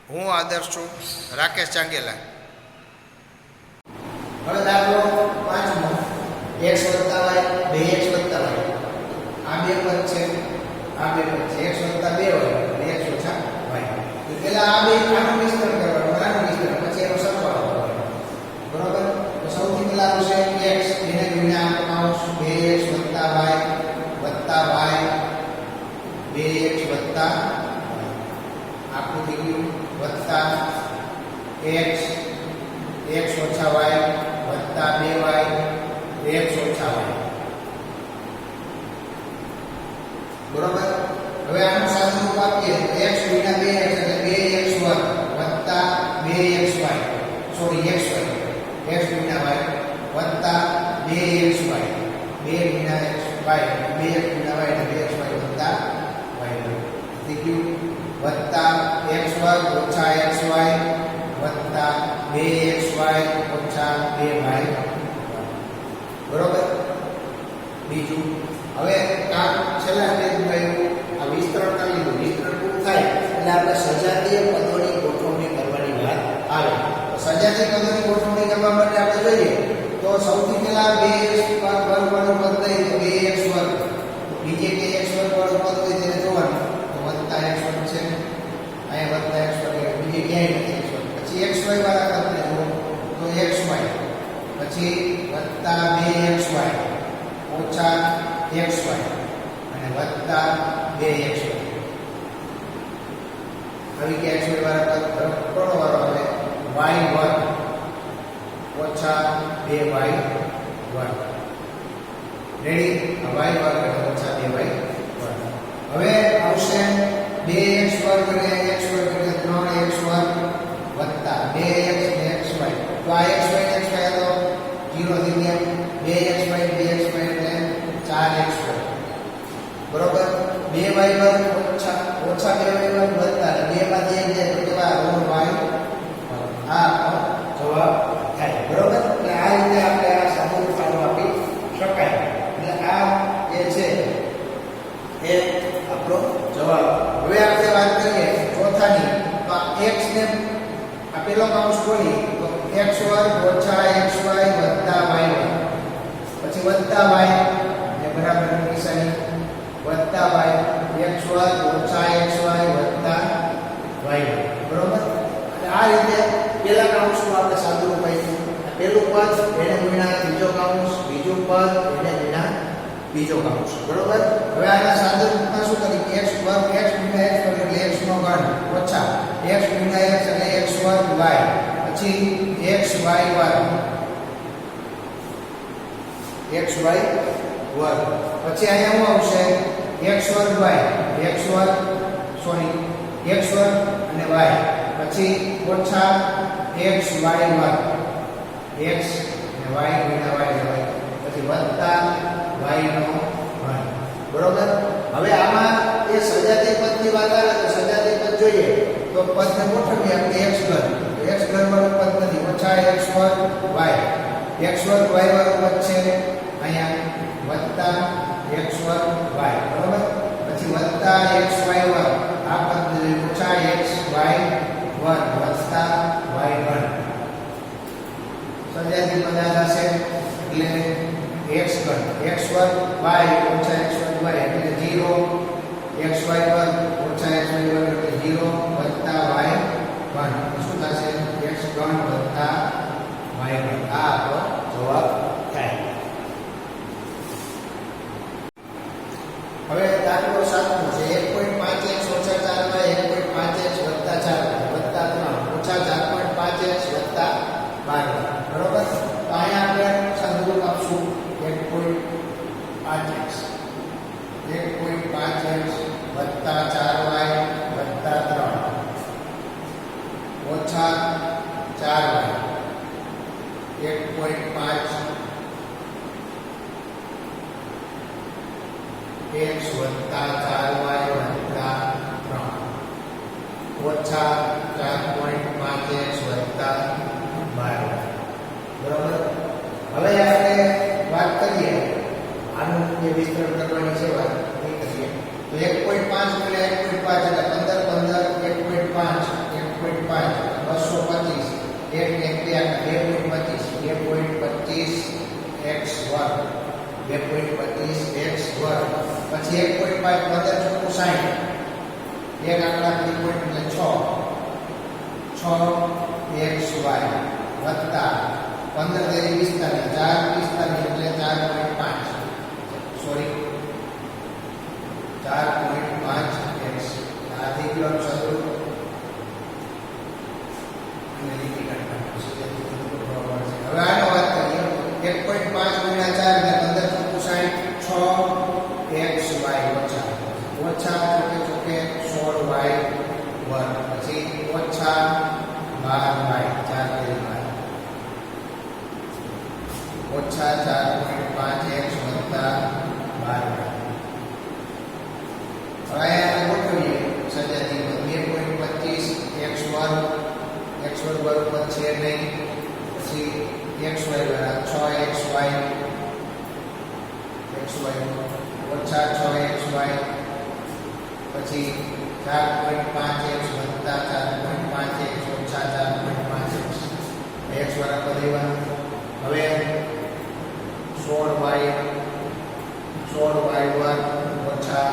હું આદર્શ છું, રાકેશ ચાંગેલા. હવે દાખલો 5મો x + y 2x + y. આ બે પદ છે, આ બે પદ છે, x + 2y અને x - y. તો પહેલા આ બે આનું વિસ્તરણ કરવાનું, આનું વિસ્તરણ, પછી એનો સરવાળો કરવાનો. બરોબર? તો સૌથી પહેલા આવશે x એને ગુણ્યા કૌંસ 2x + y + y 2x + આખું થઈ ગયું વત્તા x x - y વત્તા 2y x - y. બરોબર? હવે આનું સાદું રૂપ આપીએ તો x * 2x એટલે 2x² વત્તા 2xy, sorry xy, x * y વત્તા 2xy, 2 * xy, 2x * y એટલે 2xy વત્તા y થઈ ગયું વત્તા x² ઓછા xy વત્તા 2xy ઓછા 2y. બરોબર? બીજું હવે આ છેલ્લા સ્ટેજમાં આ વિસ્તરણ કરી લીધું. વિસ્તરણ પૂરું થાય એટલે આપણે સજાતીય પદોની ગોઠવણી કરવાની વાત આવે. તો સજાતીય પદોની ગોઠવણી કરવા માટે આપણે જોઈએ તો સૌથી પહેલા 2x² વાળું પદ લઈએ તો 2x². બીજે કે x² વાળું પદ હોય તેને જોવાનું તો વત્તા x² છે, અહીંયા વત્તા x² બીજે ક્યાંય નથી x². પછી xy વાળા પદને જુઓ તો xy, પછી વત્તા 2xy ઓછા xy અને વત્તા 2xy. હવે કે xy વાળા પદ કોનો વાળો આવે? y1 ઓછા 2y1. રેડી? આ y વર્ગ ઓછા 2y1. હવે આવશે 2x² અને x² એટલે 3x² વત્તા 2x અને xy. તો આ xy ને xy તો 0 થઈ ગયા. 2xy 2xy એટલે 4xy. બરોબર? 2y વર્ગ ઓછા 2y વર્ગ વત્તા 2 માંથી 1 જાય તો કેવા y. આ જવાબ થાય. બરોબર? એટલે આ રીતે આપણે આ સાદું રૂપ આપી શકાય. એટલે આ જે છે એ આપણો જવાબ. હવે આપણે વાત કરીએ ચોથાની. તો આ x ને આ પેલો કૌંસ ખોલી તો x² ઓછા xy વત્તા y, પછી વત્તા y ને બરાબર નિશાની વત્તા y, x² ઓછા xy વત્તા y. બરોબર? એટલે આ રીતે પેલા કૌંસનું આપણે સાદું રૂપ આપ્યું. પેલું પદ એને ગુણ્યા બીજો કૌંસ, બીજું પદ એને ગુણ્યા બીજો કૌંસ. બરોબર? હવે આના સાદું રૂપમાં શું કરી કે x² x ગુણ્યા x એટલે x નો ઘન ઓછા x ગુણ્યા x એટલે x² y, પછી xy વર્ગ xy વર્ગ, પછી અહીંયા શું આવશે x² y, સોરી x² અને y, પછી ઓછા xy વર્ગ x અને y ગુણ્યા y હોય, પછી વત્તા y નો ઘન. બરોબર? હવે આમાં એ સજાતીય પદની વાત આવે તો સજાતીય પદ જોઈએ તો પદને ગોઠવીએ આપણે x ઘન. તો x ઘન વાળું પદ નથી, ઓછા x² y, x² y વાળું પદ છે અહીંયા વત્તા x² y. બરોબર? પછી વત્તા xy વર્ગ, આ પદ ઓછા xy વર્ગ વત્તા y ઘન. સજાતીય પદ આ થશે એટલે x ઘન, x² y ઓછા xy y એટલે 0, xy વર્ગ ઓછા xy વર્ગ એટલે 0 વત્તા y ઘન. શું થશે? x ઘન વત્તા y ઘન. આ આપણો જવાબ થાય. હવે દાખલો 7મો છે 1.5x ઓછા 4y 1.5x વત્તા 4y વત્તા 3 ઓછા 4.5x વત્તા 12. બરોબર? તો અહીંયા આપણે સાદું આપશું 1.5x વત્તા 4y વત્તા 3 ઓછા 4y 1.5 x વત્તા 4y વત્તા 3 ઓછા 4.5x વત્તા 12. બરોબર? હવે આપણે વાત કરીએ આનું જે વિસ્તરણ કરવાની છે વાત એ કરીએ તો 1.5 એટલે 1.5 એટલે 15 15 1.5 2.25 x વર્ગ પછી 1.5 15 ચોખ્ખું 60 એક આંકડા 3 એટલે 6 6xy વત્તા 15 તેરી 45 4 45 એટલે 4.5 સોરી 4.5x આ થઈ ગયો ચતુર અને લીટી કાઢવાનું છે. હવે આનો વાત કરીએ 1.5 ગુણ્યા 4 એટલે 15 ચોખ્ખું 60 6xy ઓછા ચોકે 16y વર્ગ પછી ઓછા 12y 4 તેરી 12 ઓછા 4.5x વત્તા 12y. હવે અહીંયા ગોઠવીએ સજાતી 2.25 x વર્ગ વર્ગ છે નહીં પછી xy બરાબર 6xy ઓછા 6xy પછી 4.5x વત્તા 4.5x ઓછા 4.5x x બરાબર લેવાનું. હવે 16y વર્ગ ઓછા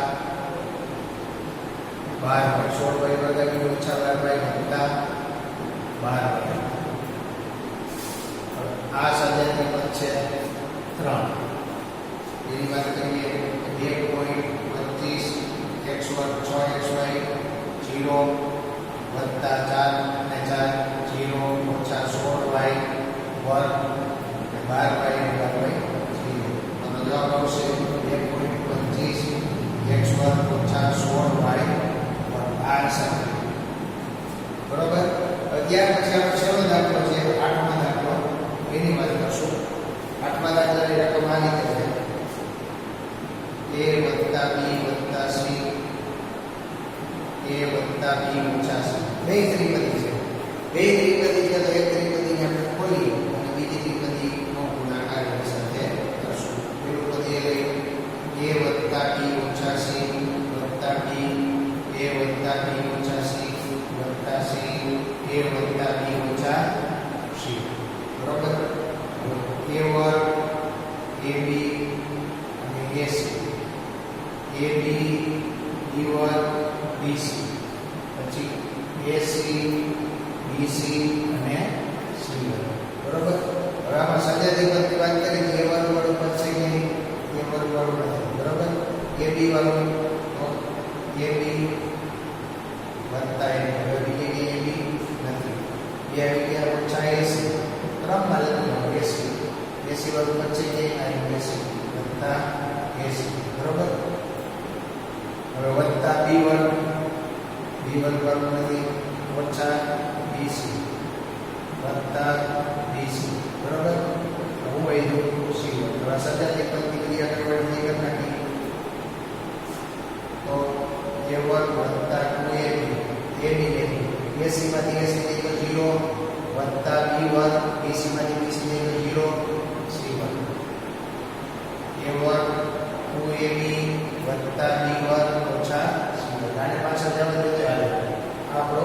12 16y વર્ગ આવી ઓછા 12y વત્તા 12y. આ સજાતી પદ છે 3. એની વાત કરીએ 2.25 x વર્ગ 6xy 0 વત્તા 4 અને 4 0 ઓછા 16y વર્ગ 12y બરાબર 0. તો જવાબ આવશે 2.25 x વર્ગ ઓછા 16y વર્ગ. આ સાથે બરોબર. ત્યાર પછી આપણે છેલ્લો દાખલો છે 8મો દાખલો એની વાત કરશું. 8મા દાખલાની રકમ આ રીતે છે a વત્તા b વત્તા c a વત્તા b ઓછા c. બે ત્રિપદી છે. બે ત્રિપદી છે તો એક ત્રિપદીને આપણે ખોલીએ અને બીજી ત્રિપદીનો ગુણાકાર એની સાથે કરશું. પેલું પદ એ લઈ a વત્તા b ઓછા c વત્તા b a વત્તા b ઓછા c વત્તા c a વત્તા b ઓછા c. બરોબર. a વર્ગ ab અને ac AB B વર્ગ BC પછી AC BC અને C વર્ગ. બરોબર. હવે આમાં સજાતી પદની વાત કરીએ a વર્ગ વાળું પદ છે કે નહીં? a વર્ગ વાળું નથી. બરોબર. AB વાળું તો AB વત્તા AB. હવે બીજી AB નથી. બે આવી ગયા ઓછા AC ક્રમમાં લખવાનું AC વાળું પદ છે કે અહીં AC વત્તા AC. બરોબર. હવે વત્તા b વર્ગ વાળું નથી ઓછા BC વત્તા BC. બરોબર. હું અહીં C વર્ગ. હવે સજાતી પદની ક્રિયા કરવાની કરી નાખી તો a વર્ગ વત્તા 2ab AC માંથી AC થઈ ગયો 0 વત્તા b વર્ગ BC માંથી BC થઈ ગયો 0 C વર્ગ. a વર્ગ 2ab વત્તા b વર્ગ ઓછા c વર્ગ. આને પાછળ જવા દો ચાલે આપણો